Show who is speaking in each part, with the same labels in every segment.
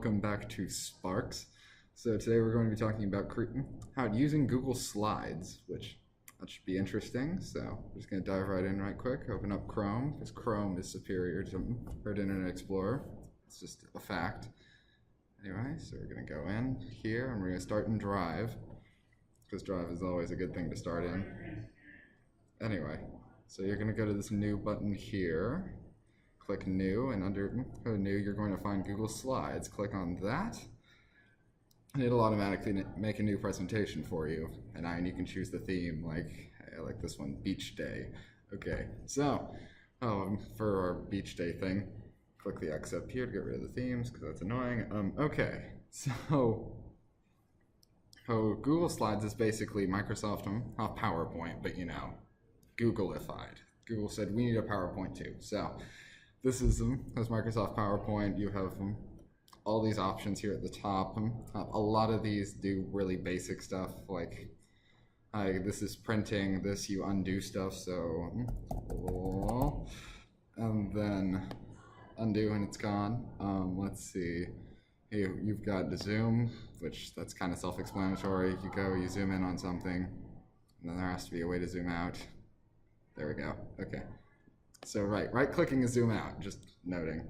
Speaker 1: welcome back to Sparks. So today we're going to be talking about how using Google Slides, which that should be interesting. So we're just going to dive right in right quick. Open up Chrome, because Chrome is superior to Internet Explorer. It's just a fact. Anyway, so we're going to go in here and we're going to start in Drive, because Drive is always a good thing to start in. Anyway, so you're going to go to this new button here. Click New, and under New, you're going to find Google Slides. Click on that, and it'll automatically make a new presentation for you. And you can choose the theme, like this one, Beach Day. Okay, so for our Beach Day thing, click the X up here to get rid of the themes, because that's annoying. Okay, so Google Slides is basically Microsoft, not PowerPoint, but Googleified. Google said we need a PowerPoint too. So this is Microsoft PowerPoint. You have all these options here at the top. A lot of these do really basic stuff, like this is printing, this you undo stuff, so and then undo and it's gone. Let's see, you've got the zoom, which that's kind of self-explanatory. You zoom in on something, and then there has to be a way to zoom out. There we go. Okay. So right-clicking is zoom out, just noting.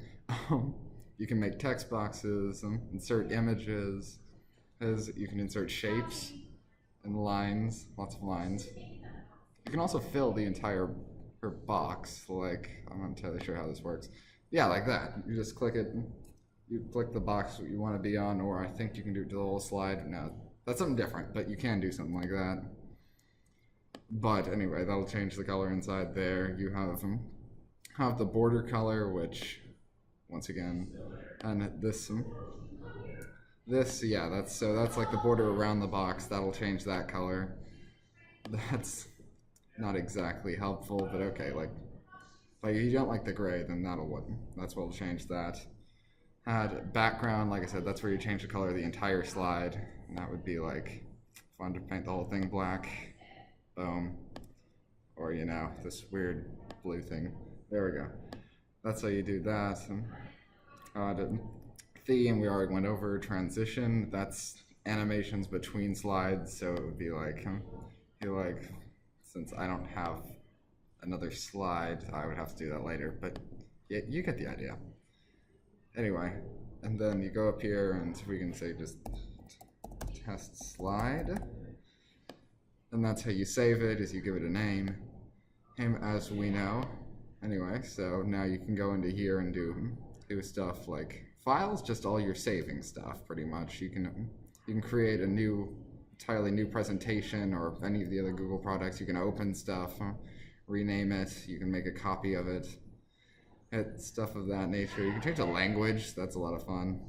Speaker 1: You can make text boxes, insert images, you can insert shapes and lines, lots of lines. You can also fill the entire box, like, I'm not entirely sure how this works. Yeah, like that. You just click it, you click the box that you want to be on, or I think you can do the whole slide. No, that's something different, but you can do something like that. But anyway, that'll change the color inside there. You have the border color, which, once again, and this, yeah, that's like the border around the box. That'll change that color. That's not exactly helpful, but okay. Like if you don't like the gray, then that's what'll change that. Background, like I said, that's where you change the color of the entire slide, and that would be like if I wanted to paint the whole thing black. Or this weird blue thing. There we go. That's how you do that. Theme, we already went over. Transition, that's animations between slides. So it would be like, since I don't have another slide, I would have to do that later. But yeah, you get the idea. Anyway, and then you go up here, and we can say just test slide. And that's how you save it, is you give it a name as we know. Anyway, so now you can go into here and do stuff like files, just all your saving stuff pretty much. You can create a entirely new presentation, or any of the other Google products. You can open stuff, rename it, you can make a copy of it, stuff of that nature. You can change the language, that's a lot of fun.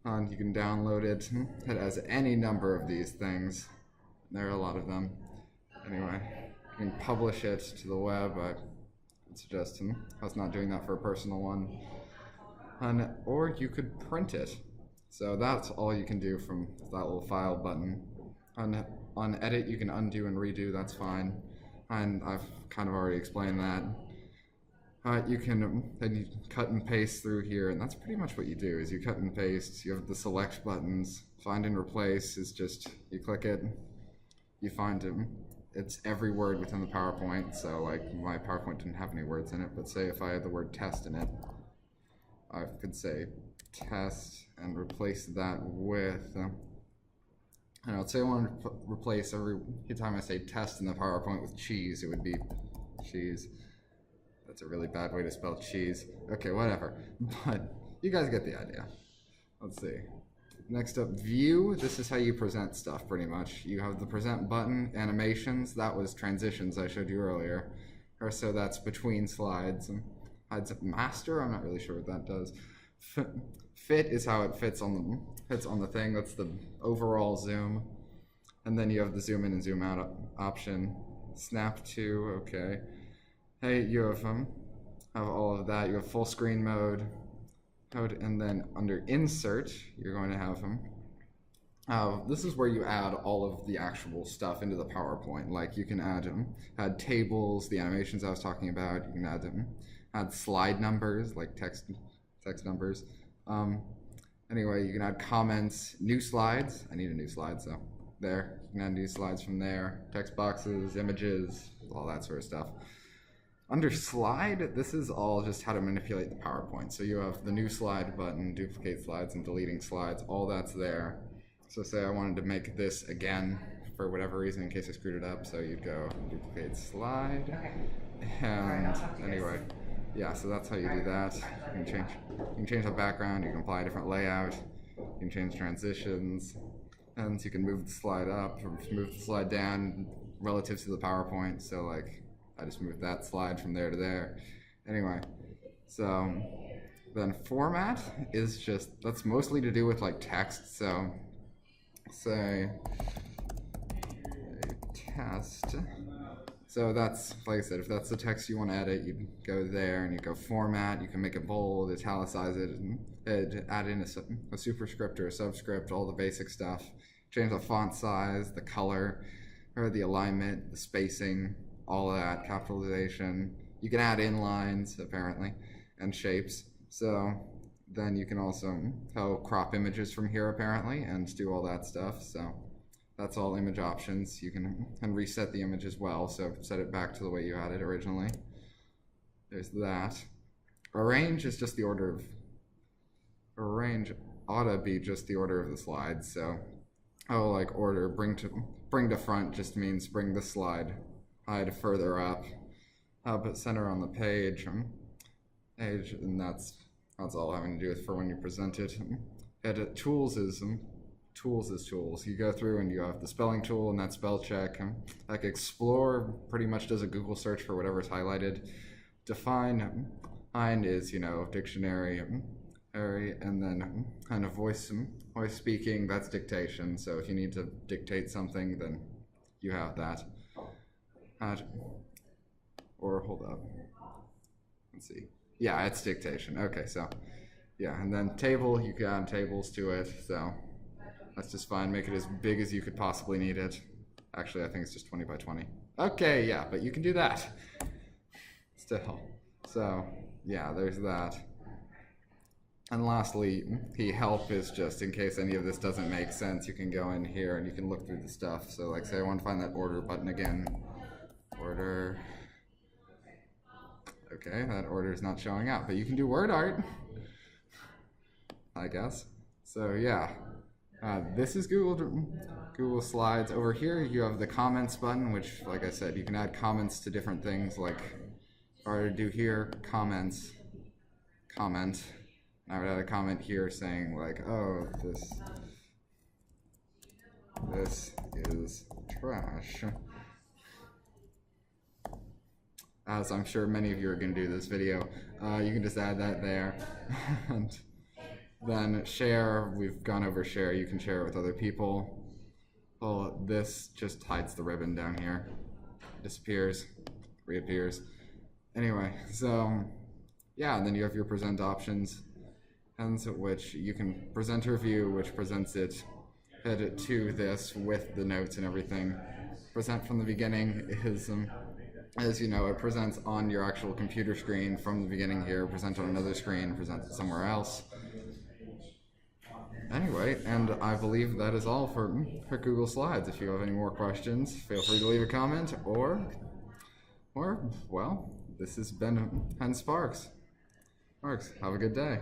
Speaker 1: You can download it. It has any number of these things. There are a lot of them. Anyway, you can publish it to the web. I would suggest us not doing that for a personal one. Or you could print it. So that's all you can do from that little file button. On edit, you can undo and redo, that's fine. And I've kind of already explained that. You can cut and paste through here, and that's pretty much what you do, is you cut and paste. You have the select buttons. Find and replace is just, you click it, you find it's every word within the PowerPoint. So like my PowerPoint didn't have any words in it, but say if I had the word test in it, I could say test and replace that with, let's say I want to replace every time I say test in the PowerPoint with cheese, it would be cheese. That's a really bad way to spell cheese. Okay, whatever, but you guys get the idea. Let's see. Next up, view. This is how you present stuff pretty much. You have the present button, animations. That was transitions I showed you earlier. So that's between slides. Master, I'm not really sure what that does. Fit is how it fits on the thing. That's the overall zoom. And then you have the zoom in and zoom out option. Snap to, okay. Hey, you have all of that. You have full screen mode. And then under insert, you're going to have this is where you add all of the actual stuff into the PowerPoint. Like you can add tables, the animations I was talking about. You can add slide numbers, like text numbers. Anyway, you can add comments, new slides. I need a new slide, so there. You can add new slides from there. Text boxes, images, all that sort of stuff. Under slide, this is all just how to manipulate the PowerPoint. So you have the new slide button, duplicate slides, and deleting slides. All that's there. So say I wanted to make this again for whatever reason in case I screwed it up. So you'd go duplicate slide.
Speaker 2: Okay.
Speaker 1: And anyway, yeah, so that's how you do that. You can change the background, you can apply a different layout, you can change transitions, and you can move the slide up or move the slide down relative to the PowerPoint. So like I just moved that slide from there to there. Anyway, so then format is just, that's mostly to do with like text. So say a test. So that's, like I said, if that's the text you want to edit, you go there and you go format, you can make it bold, italicize it, and add in a superscript or a subscript, all the basic stuff. Change the font size, the color, or the alignment, the spacing, all of that, capitalization. You can add inlines, apparently, and shapes. So then you can also crop images from here, apparently, and do all that stuff. So that's all image options. You can reset the image as well, so set it back to the way you had it originally. There's that. Arrange is just the order of, arrange ought to be just the order of the slides. So, like order, bring to front just means bring the slide hide further up, but center on the page, and that's all having to do with for when you present it. Edit tools is tools. You go through and you have the spelling tool and that spell check. Like explore pretty much does a Google search for whatever's highlighted. Define is, dictionary, and then kind of voice speaking, that's dictation. So if you need to dictate something, then you have that. Or hold up. Let's see. Yeah, it's dictation. Okay, so yeah, and then table, you can add tables to it. So that's just fine. Make it as big as you could possibly need it. Actually, I think it's just 20 by 20. Okay, yeah, but you can do that still. So yeah, there's that. And lastly, help is just in case any of this doesn't make sense, you can go in here and you can look through the stuff. So like say I want to find that order button again. Order. Okay, that order is not showing up, but you can do word art, I guess. So yeah. This is Google Slides. Over here you have the comments button, which, like I said, you can add comments to different things. Like if I were to do here, comments, comment, I would add a comment here saying like, oh, this is trash. As I'm sure many of you are going to do this video, you can just add that there. And then share, we've gone over share, you can share it with other people. Well, this just hides the ribbon down here. Disappears, reappears. Anyway, so yeah, and then you have your present options, and which you can present a review, which presents it to this with the notes and everything. Present from the beginning is, as you know, it presents on your actual computer screen from the beginning here, present on another screen, present it somewhere else. Anyway, and I believe that is all for Google Slides. If you have any more questions, feel free to leave a comment, or well, this has been Penn Sparks. Have a good day.